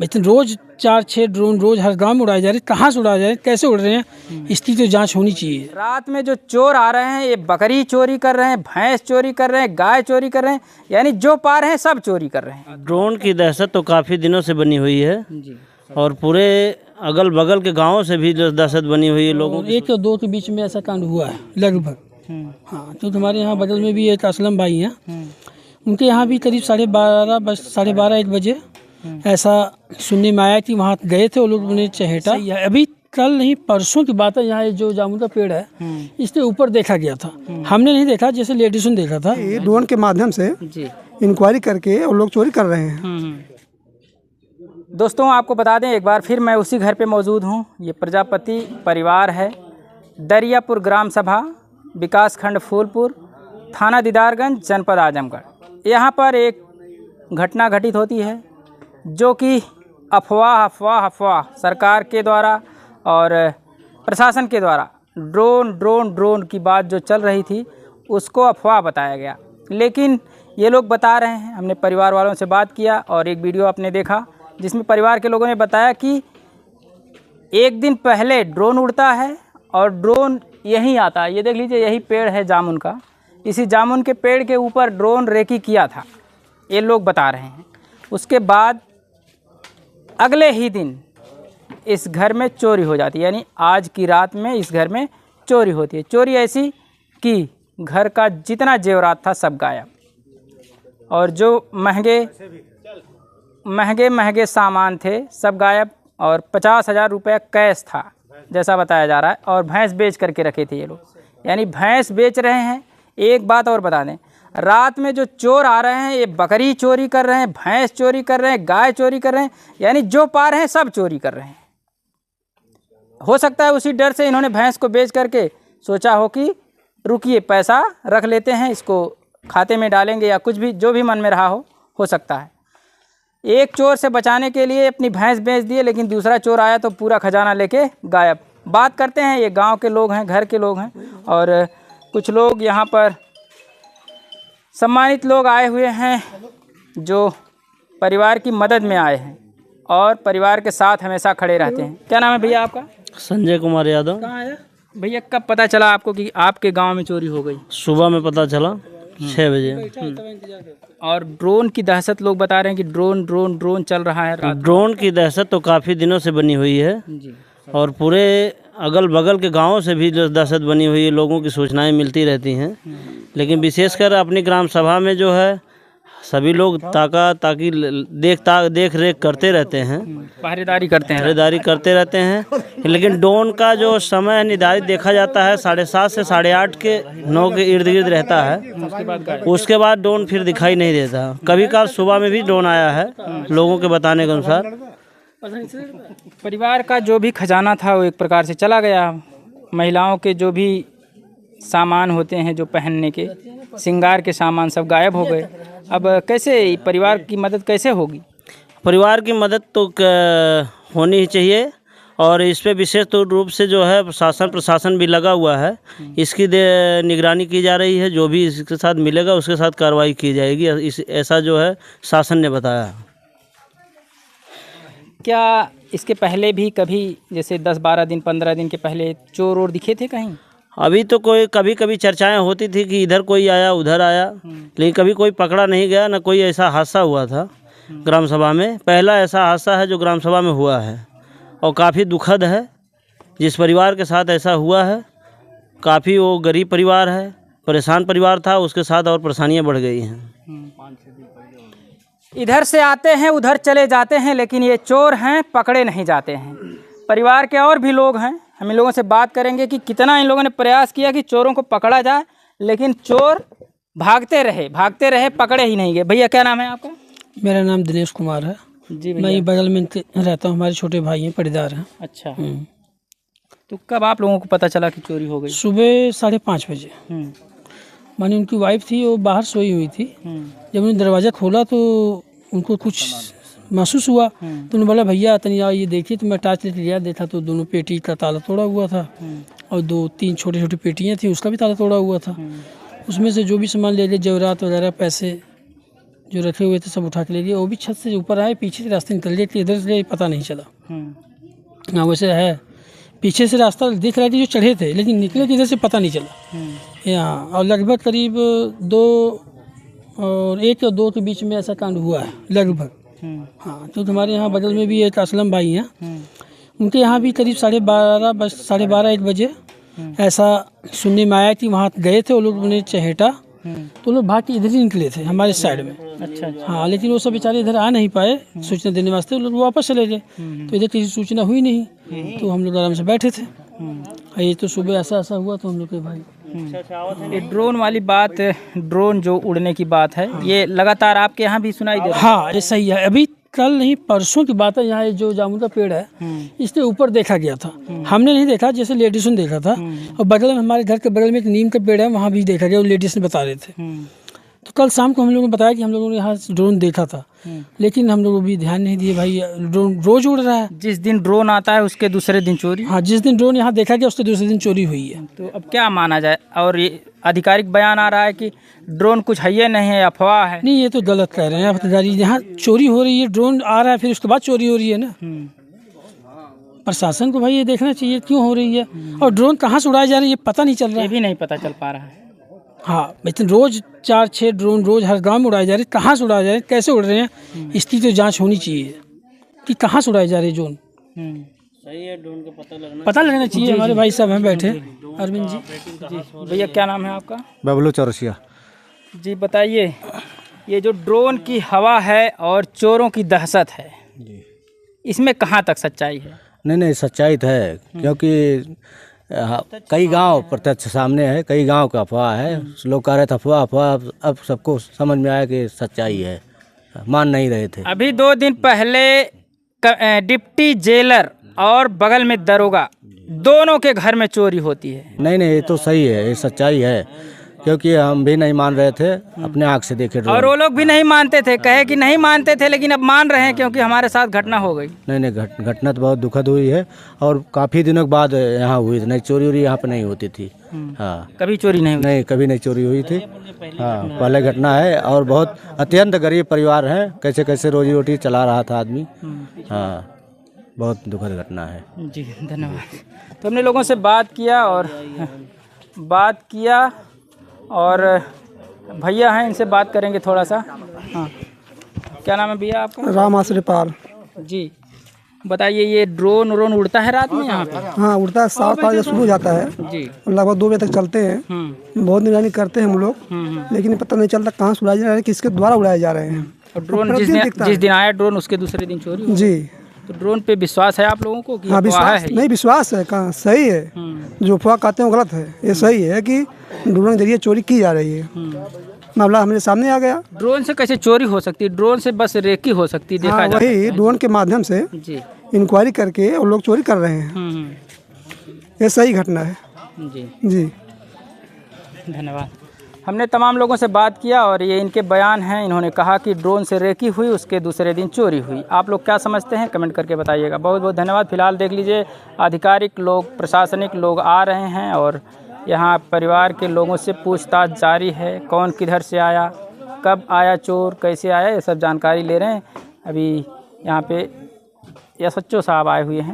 लेकिन रोज 4-6 ड्रोन रोज हर गांव में उड़ाए जा रहे हैं। कहाँ से उड़ाए जा रहे हैं, कैसे उड़ रहे हैं, इसकी तो जांच होनी चाहिए। रात में जो चोर आ रहे हैं ये बकरी चोरी कर रहे हैं, भैंस चोरी कर रहे हैं, गाय चोरी कर रहे हैं, यानी जो पा रहे हैं सब चोरी कर रहे हैं। ड्रोन की दहशत तो काफ़ी दिनों से बनी हुई है जी। और पूरे अगल बगल के गांवों से भी जो दहशत बनी हुई है लोगों की। 1 और 2 के बीच में ऐसा कांड हुआ है लगभग। हाँ, तो हमारे यहाँ बगल में भी एक असलम भाई हैं, उनके यहाँ भी करीब 12:30 बजे ऐसा सुनने में आया कि वहाँ गए थे वो लोग, उन्हें चहेटा। अभी कल नहीं परसों की बात है, यहाँ जो जामुन का पेड़ है इसके ऊपर देखा गया था। हमने नहीं देखा, जैसे लेडीज़ ने देखा था। ये ड्रोन के माध्यम से इंक्वायरी करके वो लोग चोरी कर रहे हैं। दोस्तों आपको बता दें एक बार फिर, मैं उसी घर पे मौजूद हूँ। ये प्रजापति परिवार है, दरियापुर ग्राम सभा, विकास खंड फूलपुर, थाना दीदारगंज, जनपद आजमगढ़। यहाँ पर एक घटना घटित होती है जो कि अफवाह सरकार के द्वारा और प्रशासन के द्वारा ड्रोन की बात जो चल रही थी उसको अफवाह बताया गया। लेकिन ये लोग बता रहे हैं, हमने परिवार वालों से बात किया और एक वीडियो आपने देखा जिसमें परिवार के लोगों ने बताया कि एक दिन पहले ड्रोन उड़ता है और ड्रोन यहीं आता है। ये देख लीजिए, यही पेड़ है जामुन का, इसी जामुन के पेड़ के ऊपर ड्रोन रेकी किया था, ये लोग बता रहे हैं। उसके बाद अगले ही दिन इस घर में चोरी हो जाती है, यानी आज की रात में इस घर में चोरी होती है। चोरी ऐसी कि घर का जितना जेवरात था सब गायब और जो महंगे सामान थे सब गायब और 50,000 रुपये कैश था जैसा बताया जा रहा है। और भैंस बेच करके रखे थे ये लोग, यानी भैंस बेच रहे हैं। एक बात और बता दें, रात में जो चोर आ रहे हैं ये बकरी चोरी कर रहे हैं, भैंस चोरी कर रहे हैं, गाय चोरी कर रहे हैं, यानी जो पा रहे हैं सब चोरी कर रहे हैं। हो सकता है उसी डर से इन्होंने भैंस को बेच करके सोचा हो कि रुकिए पैसा रख लेते हैं, इसको खाते में डालेंगे या कुछ भी, जो भी मन में रहा हो सकता है। एक चोर से बचाने के लिए अपनी भैंस बेच दिए, लेकिन दूसरा चोर आया तो पूरा खजाना लेके गायब। बात करते हैं, ये गांव के लोग हैं, घर के लोग हैं और कुछ लोग यहाँ पर सम्मानित लोग आए हुए हैं जो परिवार की मदद में आए हैं और परिवार के साथ हमेशा खड़े रहते हैं। क्या नाम है भैया आपका? संजय कुमार यादव। कहाँ आया भैया? कब पता चला आपको कि आपके गांव में चोरी हो गई? सुबह में पता चला 6 बजे। और ड्रोन की दहशत लोग बता रहे हैं कि ड्रोन चल रहा है रात। ड्रोन की दहशत तो काफ़ी दिनों से बनी हुई है जी। और पूरे अगल बगल के गांवों से भी जो दहशत बनी हुई है, लोगों की सूचनाएं मिलती रहती हैं। लेकिन विशेषकर अपनी ग्राम सभा में जो है सभी लोग ताकि देख रेख करते रहते हैं, पहरेदारी करते हैं। लेकिन ड्रोन का जो समय निर्धारित देखा जाता है 7:30 से 8:30 के 9 के इर्द गिर्द रहता है। उसके बाद ड्रोन फिर दिखाई नहीं देता। कभी कभार सुबह में भी ड्रोन आया है लोगों के बताने के अनुसार। परिवार का जो भी खजाना था वो एक प्रकार से चला गया। महिलाओं के जो भी सामान होते हैं, जो पहनने के श्रृंगार के सामान, सब गायब हो गए। अब कैसे परिवार की मदद कैसे होगी? परिवार की मदद तो होनी ही चाहिए और इस पे विशेष रूप से जो है प्रशासन भी लगा हुआ है। इसकी निगरानी की जा रही है। जो भी इसके साथ मिलेगा उसके साथ कार्रवाई की जाएगी, ऐसा जो है शासन ने बताया। क्या इसके पहले भी कभी जैसे 10-12 दिन 15 दिन के पहले चोर और दिखे थे कहीं? अभी तो कभी कभी चर्चाएं होती थी कि इधर कोई आया उधर आया, लेकिन कभी कोई पकड़ा नहीं गया, ना कोई ऐसा हादसा हुआ था ग्राम सभा में। पहला ऐसा हादसा है जो ग्राम सभा में हुआ है और काफ़ी दुखद है। जिस परिवार के साथ ऐसा हुआ है, काफ़ी वो गरीब परिवार है, परेशान परिवार था, उसके साथ और परेशानियां बढ़ गई हैं। इधर से आते हैं उधर चले जाते हैं, लेकिन ये चोर हैं, पकड़े नहीं जाते हैं। परिवार के और भी लोग हैं, हम इन लोगों से बात करेंगे कि कितना इन लोगों ने प्रयास किया कि चोरों को पकड़ा जाए, लेकिन चोर भागते रहे, पकड़े ही नहीं गए। भैया क्या नाम है आपका? मेरा नाम दिनेश कुमार है जी। मैं बगल में रहता हूँ, हमारे छोटे भाई हैं, पड़ीदार हैं। अच्छा। तो कब आप लोगों को पता चला कि चोरी हो गई? सुबह 5:30 बजे। मानी उनकी वाइफ थी, वो बाहर सोई हुई थी। जब उन्होंने दरवाज़ा खोला तो उनको कुछ महसूस हुआ, तो उन्होंने बोला भैया तनिया ये देखिए। तो मैं टॉर्च लेके गया, देखा तो दोनों पेटी का ताला तोड़ा हुआ था और 2-3 छोटी पेटियाँ थी, उसका भी ताला तोड़ा हुआ था। उसमें से जो भी सामान ले जेवरात वगैरह, पैसे जो रखे हुए थे सब उठा के ले लिए। वो भी छत से ऊपर आए, पीछे से रास्ते निकल गए, इधर से पता नहीं चला। हाँ वैसे है, पीछे से रास्ता दिख रहा था जो चढ़े थे, लेकिन निकले किधर से पता नहीं चला। यहाँ और लगभग करीब 2 और 1 और 2 के बीच में ऐसा कांड हुआ है लगभग। हाँ तो हमारे यहाँ बगल में भी एक असलम भाई हैं, उनके यहाँ भी करीब 12:30 1 बजे ऐसा सुनने में आया कि वहाँ गए थे वो लोग, उन्हें चहेटा तो लोग भाग के इधर ही निकले थे हमारे साइड में। अच्छा। हाँ लेकिन वो सब बेचारे इधर आ नहीं पाए सूचना देने वास्ते, वो लोग वापस चले गए। तो इधर किसी सूचना हुई नहीं, तो हम लोग आराम से बैठे थे। ये तो सुबह ऐसा हुआ तो हम लोग के भाई। ये ड्रोन वाली बात, ड्रोन जो उड़ने की बात है, ये लगातार आपके यहाँ भी सुनाई दे रहा है? हाँ ये सही है, अभी कल नहीं परसों की बात है। यहाँ जो जामुन का पेड़ है इसके ऊपर देखा गया था, हमने नहीं देखा, जैसे लेडीज ने देखा था। और बगल में हमारे घर के बगल में एक नीम का पेड़ है, वहाँ भी देखा गया, वो लेडीज ने बता रहे थे। तो कल शाम को हम लोगों ने बताया कि हम लोगों ने यहाँ ड्रोन देखा था, लेकिन हम लोग भी ध्यान नहीं दिए। भाई ड्रोन रोज उड़ रहा है, जिस दिन ड्रोन आता है उसके दूसरे दिन चोरी। हाँ जिस दिन ड्रोन यहाँ देखा गया उसके दूसरे दिन चोरी हुई है। तो अब क्या माना जाए? और ये आधिकारिक बयान आ रहा है कि ड्रोन कुछ है ये नहीं है, अफवाह है। नहीं ये तो गलत कह रहे हैं आप, यहाँ चोरी हो रही है, ड्रोन आ रहा है फिर उसके बाद चोरी हो रही है ना। प्रशासन को भाई ये देखना चाहिए क्यों हो रही है, और ड्रोन कहाँ से उड़ाया जा रहा है ये पता नहीं चल रहा है। ये भी नहीं पता चल पा रहा है। हाँ लेकिन रोज 4-6 ड्रोन रोज हर गांव में उड़ाए जा रहे हैं, कहाँ से उड़ाए जा रहे हैं, कैसे उड़ रहे हैं, इसकी तो जांच होनी चाहिए कि कहाँ से उड़ाए जा रहे हैं ड्रोन। सही है, ड्रोन का पता लगना चाहिए। हमारे भाई साहब हैं बैठे, अरविंद जी। भैया क्या नाम है आपका? बबलू चौरसिया। जी बताइए, ये जो ड्रोन की हवा है और चोरों की दहशत है, इसमें कहाँ तक सच्चाई है? नहीं सच्चाई तो है, क्योंकि कई गांव प्रत्यक्ष सामने है, कई गांव का अफवाह है। लोग कह रहे थे अफवाह, अब सबको समझ में आया कि सच्चाई है, मान नहीं रहे थे। अभी 2 दिन पहले डिप्टी जेलर और बगल में दरोगा, दोनों के घर में चोरी होती है। नहीं ये तो सही है, ये सच्चाई है, क्योंकि हम भी नहीं मान रहे थे, अपने आँख से देखे। और वो लोग भी नहीं मानते थे, कहे कि नहीं मानते थे, लेकिन अब मान रहे हैं क्योंकि हमारे साथ घटना हो गई। नहीं घटना तो बहुत दुखद हुई है, और काफ़ी दिनों के बाद यहाँ हुई थी। नहीं चोरी वोरी यहाँ पे नहीं होती थी। हाँ कभी चोरी नहीं हुई? नहीं कभी नहीं चोरी हुई थी। हाँ पहले घटना है, और बहुत अत्यंत गरीब परिवार है, कैसे कैसे रोजी रोटी चला रहा था आदमी। हाँ बहुत दुखद घटना है। जी धन्यवाद। तो हमने लोगों से बात किया और भैया हैं, इनसे बात करेंगे थोड़ा सा। हाँ क्या नाम है भैया आपका? राम आश्रयपाल जी बताइए, ये ड्रोन उड़ता है रात में यहाँ पे? हाँ उड़ता है, 7 बजे शुरू हो जाता है जी, लगभग 2 बजे तक चलते हैं। बहुत निगरानी करते हैं हम लोग, लेकिन पता नहीं चलता कहाँ से उड़ाए जा रहे हैं, किसके द्वारा उड़ाए जा रहे हैं। और ड्रोन जिस दिन आया ड्रोन उसके दूसरे दिन चोरी हुई। जी तो ड्रोन पे विश्वास है आप लोगों को कि हाँ अफवाह है? नहीं विश्वास है, कहाँ सही है। जो अफवाह कहते हैं वो गलत है, ये सही है कि ड्रोन के जरिए चोरी की जा रही है। मामला हमारे सामने आ गया। ड्रोन से कैसे चोरी हो सकती है? ड्रोन से बस रेकी हो सकती है, देखा हाँ, जाता है। वही ड्रोन के माध्यम से जी इंक्वायरी करके वो लोग चोरी कर रहे हैं। ये सही घटना है। जी जी धन्यवाद। हमने तमाम लोगों से बात किया और ये इनके बयान हैं। इन्होंने कहा कि ड्रोन से रेकी हुई, उसके दूसरे दिन चोरी हुई। आप लोग क्या समझते हैं कमेंट करके बताइएगा। बहुत बहुत धन्यवाद। फिलहाल देख लीजिए, आधिकारिक लोग, प्रशासनिक लोग आ रहे हैं और यहाँ परिवार के लोगों से पूछताछ जारी है। कौन किधर से आया, कब आया चोर, कैसे आया, ये सब जानकारी ले रहे हैं। अभी यहाँ पे SHO साहब आए हुए हैं।